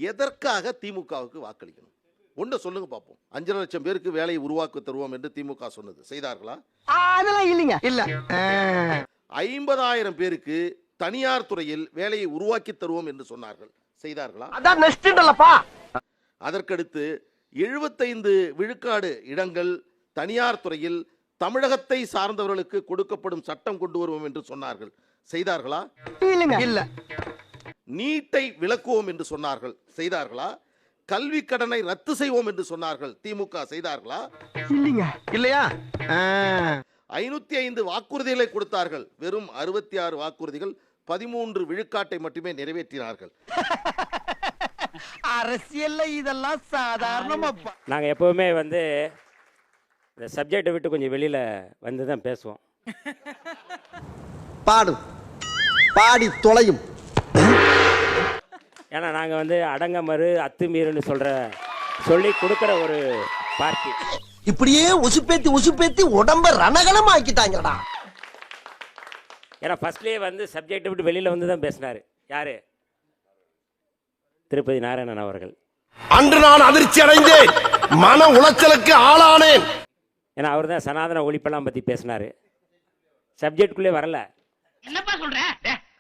எதற்காக திமுகவுக்கு வாக்களிக்கணும்? ஒன்று சொல்லுங்க பார்ப்போம். 5.5 லட்சம் பேருக்கு வேலையை உருவாக்கி தருவோம் என்று திமுக சொன்னது, செய்தார்களா? அதெல்லாம் இல்லைங்க. இல்ல. 50,000 பேருக்கு தனியார் துறையில் வேலையை உருவாக்கி தருவோம் என்று சொன்னார்கள், செய்தார்களா? அதான் நெக்ஸ்ட்ன்றலப்பா. அதற்கடுத்து 75 விழுக்காடு இடங்கள் தனியார் துறையில் தமிழகத்தை சார்ந்தவர்களுக்கு கொடுக்கப்படும் சட்டம் கொண்டு வருவோம் என்று சொன்னார்கள், செய்தார்களா? இல்லைங்க. இல்ல. நீட்டை விலக்குவோம் என்று சொன்னார்கள், செய்தார்களா? கல்வி கடனை ரத்து செய்வோம் என்று சொன்னார்கள், திமுக செய்தார்களா? இல்லைங்க. இல்லையா? 505 வாக்குறுதிகளை கொடுத்தார்கள், வெறும் 66 வாக்குறுதிகள் 13 விழுக்காட்டை மட்டுமே நிறைவேற்றினார்கள். அரசியல்ல இதெல்லாம் சாதாரணமாப்பா. நாங்கள் எப்போவுமே வந்து இந்த சப்ஜெக்டை விட்டு கொஞ்சம் வெளியில் வந்து தான் பேசுவோம். பாடும் பாடி தொலையும். ஏன்னா நாங்கள் வந்து அடங்கமறு அத்துமீறுன்னு சொல்லி கொடுக்குற ஒரு பார்ட்டி. இப்படியே உசுப்பேத்தி உடம்ப ரணகலம் ஆக்கிட்டாங்கடா. ஏன்னா ஃபர்ஸ்ட்லேயே வந்து சப்ஜெக்டை விட்டு வெளியில் வந்து தான் பேசினார். யார்? திருப்பதி நாராயணன் அவர்கள். அன்று நான் அதிர்ச்சி அடைந்தேன், மன உளைச்சலுக்கு ஆளானேன். ஏன்னா அவர் தான் சனாதன ஒழிப்பெல்லாம் பற்றி பேசினார், சப்ஜெக்டுக்குள்ளே வரல. என்னப்பா சொல்ற?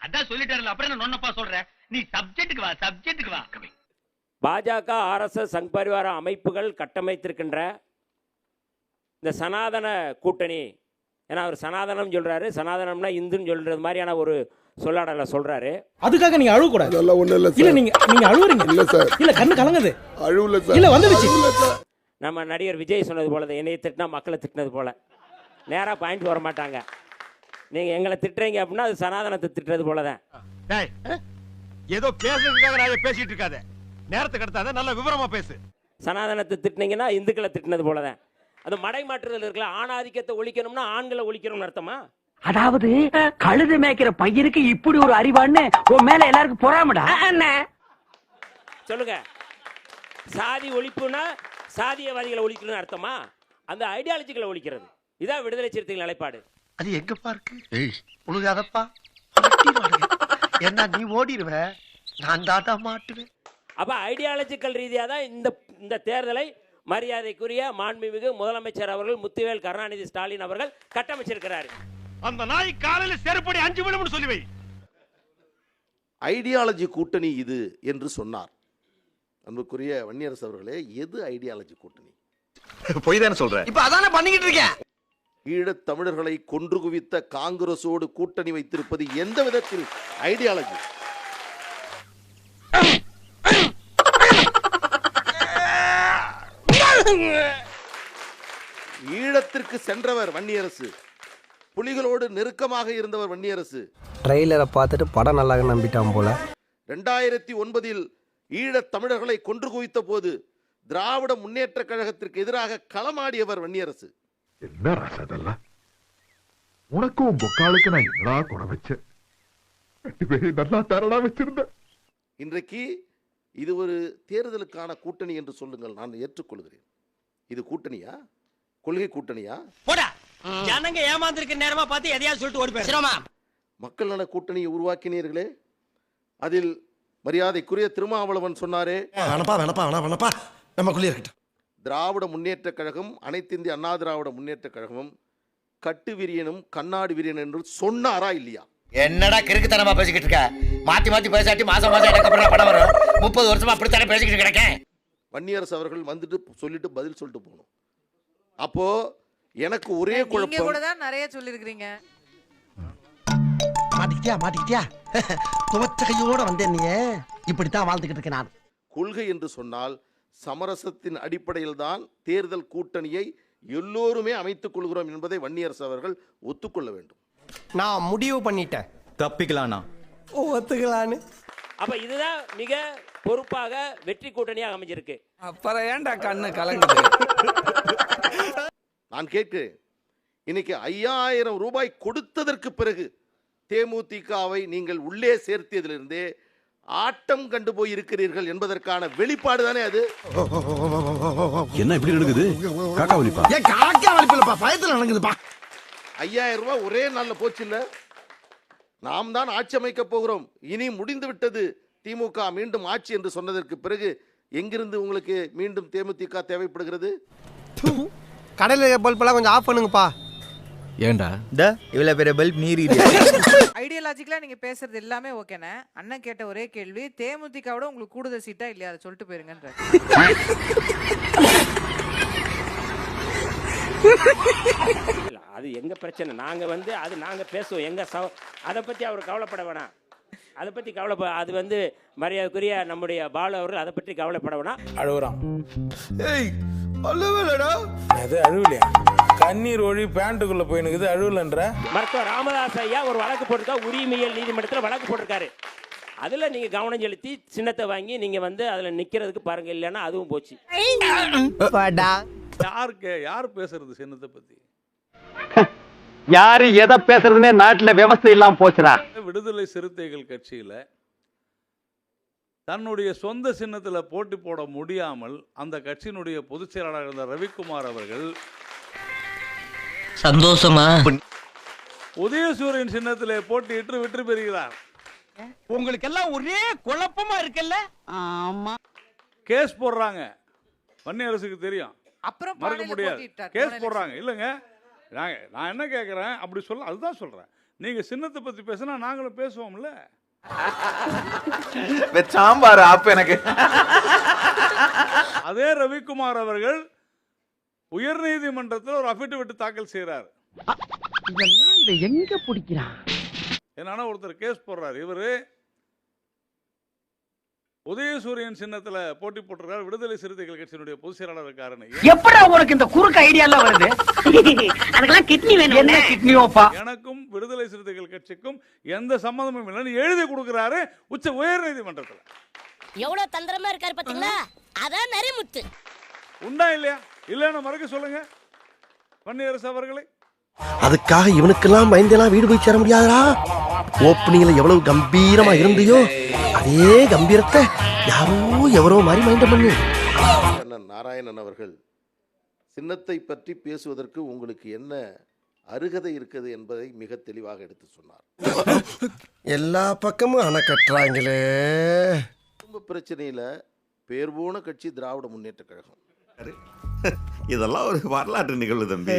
அதான் சொல்லிட்டாருல, அப்புறம் என்ன நொன்னப்பா சொல்ற? நீ சப்ஜெக்ட்டுக்கு வா. பாஜக, ஆர்எஸ்எஸ், சங் பரிவார அமைப்புகள் கட்டமைத்திருக்கின்ற இந்த சனாதன கூட்டணி, ஏன்னா அவர் சனாதனம் சொல்றாரு, சனாதனம்னா இந்துன்னு சொல்றது மாதிரியான ஒரு சொல்லாடல சொல்றாரு. அதுக்காக நீங்க அழுவ கூடாது. அதெல்லாம் ஒண்ணு இல்ல இல்ல, நீங்க அழுவுறீங்க. இல்ல சார், இல்ல கண்ணு கலங்குது. அழுவல சார். இல்ல வந்துடுச்சு. நம்ம நடிகர் விஜய் சொன்னது போல, என்னைய திட்டினா மக்களை திட்டினது போல நேராக பாயிண்ட் வர மாட்டாங்க. நீங்கள் எங்களை திட்டுறீங்க அப்படின்னா அது சனாதனத்தை திட்டுறது போல தான். ஏதோ பேசுறதுக்காக நான் பேசிட்டு இருக்காத, நேரத்துக்கு கடத்தாத, நல்ல விவரமா பேசு. சனாதனத்தை திட்டினீங்கன்னா இந்துக்களை திட்டினது போல தான். அது மடை மாற்றுதல் இருக்குல்ல, ஆணாதிக்கத்தை ஒழிக்கணும்னா ஆண்களை ஒழிக்கணும்னு அர்த்தமா? அதாவது கழுது மேய்க்கிற பையனுக்கு இப்படி ஒரு அறிவான்னு உன் மேல எல்லாருக்கும் பொறாமடா. சொல்லுங்க, சாதி ஒழிப்புனா சாதியவாதிகளை ஒழிக்கணும்னு அர்த்தமா? அந்த ஐடியாலஜிகளை ஒழிக்கிறது. இதான் விடுதலை சிறுத்தைகள் நிலைப்பாடு. அது எங்கப்பா இருக்கு? உழுகாதப்பா. என்ன நீ ஓடிடுவ, நான் தாத்தா மாட்டுவேன். அப்ப ஐடியாலஜிக்கல் ரீதியாக தான் இந்த தேர்தலை மரியாதைக்குரிய மாண்புமிகு முதலமைச்சர் அவர்கள் முத்துவேல் கருணாநிதி ஸ்டாலின் அவர்கள் கட்டமைச்சிருக்கிறார். அந்த நாய் காலையில செருப்படி 5 விழும்னு சொல்லி வை. ஐடியாலஜி கூட்டணி இது என்று சொன்னார். அன்புக்குரிய வன்னியரசு அவர்களே, எது ஐடியாலஜி கூட்டணி? போய் தானே சொல்ற. இப்ப அதானே பண்ணிக்கிட்டு இருக்கேன். ஈழத் தமிழர்களை கொன்று குவித்த காங்கிரஸோடு கூட்டணி வைத்திருப்பது எந்த விதத்தில் ஐடியாலஜி? ஈழத்திற்கு சென்றவர் வன்னியரசு, புலிகளோடு நெருக்கமாக இருந்தவர் வன்னியரசு. ட்ரெய்லரை பார்த்துட்டு படம் நல்லா நம்பிட்டான் போல. 2009 ஈழத் தமிழர்களை கொன்று குவித்த போது திராவிட முன்னேற்ற கழகத்திற்கு எதிராக களமாடியவர் வன்னியரசு. என்ன ராசதெல்லாம் உனக்கும் பொக்காளுக்கு நான் என்னடா குறை வச்சேன், 2 பேரையும் நல்லா தரடா வச்சிருந்தேன். இன்றைக்கு இது ஒரு தேர்தலுக்கான கூட்டணி என்று சொல்லுங்கள், நான் ஏற்றுக்கொள்கிறேன். இது கூட்டணியா? கொள்கை கூட்டணியா? போடா, ஜனங்க ஏமாந்திருக்க நேரமா பார்த்து எதையாவது சொல்லிட்டு ஓடி போயிடுறோமா? மக்கள் நல கூட்டணியை உருவாக்கினீர்களே, அதில் மரியாதைக்குரிய திருமாவளவன் சொன்னாரே, வேணப்பா நமக்குள்ளே இருக்கட்டும். திராவிட முன்னேற்ற கழகம், அனைத்து இந்திய அண்ணா திராவிட முன்னேற்ற கழகமும் கட்டு விரியனும் கண்ணாடி விரியன் என்று சொன்னாரா இல்லையா? என்னடா கிறுக்குத்தனமா பேசிக்கிட்டு இருக்க? மாத்தி பேசாட்டி மாசம் எனக்கு படம் வரும். 30 வருஷமா அப்படித்தானே பேசிக்கிட்டு கிடக்கேன். வன்னியரசு அவர்கள் வந்துட்டு சொல்லிட்டு பதில் சொல்லிட்டு போகணும். அப்போ எனக்கு ஒரே குழப்பம். நீங்க கூட தான் நிறைய சொல்லிருக்கீங்க. மாட்டிக்கிட்டியா துவச்ச கையோட வந்தேன். நீ இப்படித்தான் வாழ்ந்துகிட்டு இருக்க. நான் கொள்கை என்று சொன்னால் சமரசத்தின் அடிப்படையில் தான் தேர்தல் கூட்டணியை எல்லோருமே அமைத்துக் கொள்கிறோம் என்பதை வன்னியரசு அவர்கள் ஒத்துக்கொள்ள வேண்டும். நான் முடிவு பண்ணிட்டேன். தப்பிக்கலானா ஒத்துக்கலான்னு. அப்ப இதுதான் மிக பொறுப்பாக வெற்றி கூட்டணியாக அமைஞ்சிருக்கு. அப்புறம் ஏன்டா கண்ணு கலங்குது? நான் கேட்கிறேன், இன்னைக்கு 5000 ரூபாய் கொடுத்ததற்கு பிறகு தேமுதிகவை நீங்கள் உள்ளே சேர்த்ததிலிருந்தே ஆட்டம் கண்டு போய் இருக்கிறீர்கள் என்பதற்கான வெளிப்பாடு தானே அது. என்ன இப்படி நடக்குது? காக்கா வலிப்பா? ஏன் காக்கா வலிப்பில்லப்பா, பயத்துல நடக்குதுப்பா. 5000 ரூபாய் ஒரே நாள்ல போச்சு இல்ல. நாம் தான் ஆட்சி அமைக்க போகிறோம், இனி முடிந்து விட்டது, திமுக மீண்டும் ஆட்சி என்று சொன்னதற்கு பிறகு எங்கிருந்து உங்களுக்கு மீண்டும் தேமுதிக தேவைப்படுகிறது? கடையில் பல்பெல்லாம் கொஞ்சம் ஆஃப் பண்ணுங்கப்பா. ஏண்டா இவ்வளோ பெரிய பல்ப் நீர் ஐடியாலஜிக்கலா நீங்க பேசுறது எல்லாமே ஓகேண்ணே. அண்ணன் கேட்ட ஒரே கேள்வி, தேமுதிகவோட உங்களுக்கு கூடுதல் சீட்டா இல்லையா, அதை சொல்லிட்டு போயிருங்கன்ற. இல்ல, அது எங்க பிரச்சனை. நாங்க வந்து அது நாங்க பேசுவோம். அதை பத்தி அவர் கவலைப்பட வேணாம். அதை பத்தி அது மரியாதைக்குரிய நம்முடைய பாலு அவர்கள் அதை பற்றி கவலைப்பட வேணாம். அழுவுறான். ஏய் அழுவலடா. அது அழுவலையா? கண்ணீர் ஒழி பேண்ட்டுக்குள்ள போயினுக்குது, அழுவலன்ற. மருத்துவர் ராமதாஸ் ஐயா ஒரு வழக்கு போட்டிருக்கா, உரிமையியல் நீதிமன்றத்தில் வழக்கு போட்டிருக்காரு. அதுல நீங்க கவனம் செலுத்தி சின்னத்தை வாங்கி நீங்க அதுல நிக்கிறதுக்கு பாருங்க. இல்லைன்னா அதுவும் போச்சு. யார் பேசுறது சின்னத்தை பத்தி? யாரு எதை பேசுறதுன்னே நாட்டுல விவசாயம் இல்லாம போச்சுடா. விடுதலை சிறுத்தைகள் கட்சியில தன்னுடைய சொந்த சின்னத்துல போட்டி போட முடியாமல் அந்த கட்சியினுடைய பொதுச் செயலாளர் இருந்த ரவிக்குமார் அவர்கள் சந்தோஷமா உதயசூரியன் சின்னத்திலே போட்டியிட்டு வெற்றி பெறுகிறார். உங்களுக்கு எல்லாம் ஒரே குழப்பமா இருக்குல்ல? ஆமா. கேஸ் போடுறாங்க. வன்னியரசுக்கு தெரியும், அப்புறம் மறக்க பானையில முடியாது. போட்டிட்டார். கேஸ் போடுறாங்க. இல்லைங்க, நான் என்ன கேட்குறேன் அப்படி சொல்ல, அதுதான் சொல்றேன். நீங்க சின்னத்தை பத்தி பேசினா நாங்களும் பேசுவோம்ல. சாம்பார் ஆப் எனக்கு. அதே ரவிக்குமார் அவர்கள் உயர் நீதிமன்றத்தில் ஒரு அபிடவிட் தாக்கல் செய்கிறார். இதை எங்க பிடிக்கிறான்? என்னன்னா ஒருத்தர் கேஸ் போடுறாரு, இவரு உதயசூரியன் சின்னத்துல போட்டி போட்டிருக்காரு, விடுதலை சிறுத்தைகள் கட்சியினுடைய பொதுச் செயலாளர் இருக்காருன்னு. எப்படா உனக்கு இந்த குறுக்கு ஐடியா எல்லாம் வருது? அதுக்கெல்லாம் கிட்னி வேணும். என்ன கிட்னியோப்பா? எனக்கும் விடுதலை சிறுத்தைகள் கட்சிக்கும் எந்த சம்மந்தமும் இல்லைன்னு எழுதி கொடுக்கிறாரு உயர் நீதிமன்றத்தில். எவ்வளவு தந்திரமா இருக்காரு பாத்தீங்களா? அதான் நரிமுத்து. உண்டா இல்லையா? இல்லைன்னு மறக்க சொல்லுங்க வன்னியரசு அவர்களை. அதுக்காக இவனுக்கெல்லாம் பயந்தெல்லாம் வீடு போய் சேர முடியாதா? ஓப்பனிங்ல எவ்வளவு கம்பீரமா இருந்தியோ அதே கம்பீரத்தை யாரோ எவரோ மாதிரி மைண்டம் பண்ணு. அண்ணன் நாராயணன் அவர்கள் சின்னத்தை பற்றி பேசுவதற்கு உங்களுக்கு என்ன அருகதை இருக்குது என்பதை மிக தெளிவாக எடுத்து சொன்னார். எல்லா பக்கமும் அணை கட்டுறாங்களே. குடும்ப பிரச்சனையில பேர் போன கட்சி திராவிட முன்னேற்ற கழகம். இதெல்லாம் ஒரு வரலாற்று நிகழ்வு தம்பி.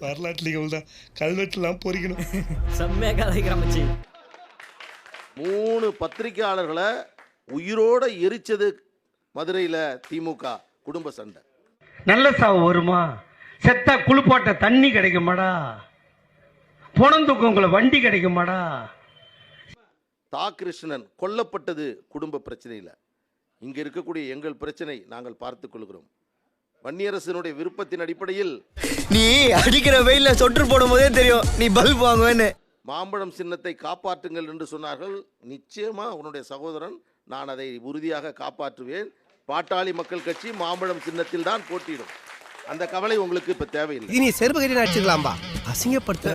வரலாற்று நிகழ்வு தான். கல்வெட்டுலாம் பொறிக்கணும். செம்மையா கதைக்கிறமச்சி. 3 பத்திரிகையாளர்களை உயிரோட எரிச்சது மதுரையில் திமுக குடும்ப சண்டை. நல்ல சாவு வருமா? செத்தா குளிப்பாட்ட தண்ணி கிடைக்குமாடா? புணந்துக்கு வண்டி கிடைக்குமாடா? கிருஷ்ணன் கொல்லப்பட்டது குடும்ப பிரச்சனையில். இங்க இருக்கக்கூடிய எங்கள் பிரச்சனை நாங்கள் பார்த்துக் கொள்கிறோம். வன்னியரசனுடைய விருப்பத்தின் அடிப்படையில் நீ அடிக்கிற வெயில சொட்டு போடும் போதே தெரியும் நீ பல்ப் வாங்குவேன்னு. மாம்பழம் சின்னத்தை காப்பாற்றுங்கள் என்று சொன்னார்கள். நிச்சயமா உன்னுடைய சகோதரன் நான் அதை உறுதியாக காப்பாற்றுவேன். பாட்டாளி மக்கள் கட்சி மாம்பழம் சின்னத்தில் தான் போட்டியிடும். அந்த கவலை உங்களுக்கு இப்ப தேவையில்லை. நீ செருப்பு கட்டி அடிச்சுக்கலாம்பா. அசிங்கப்படுத்த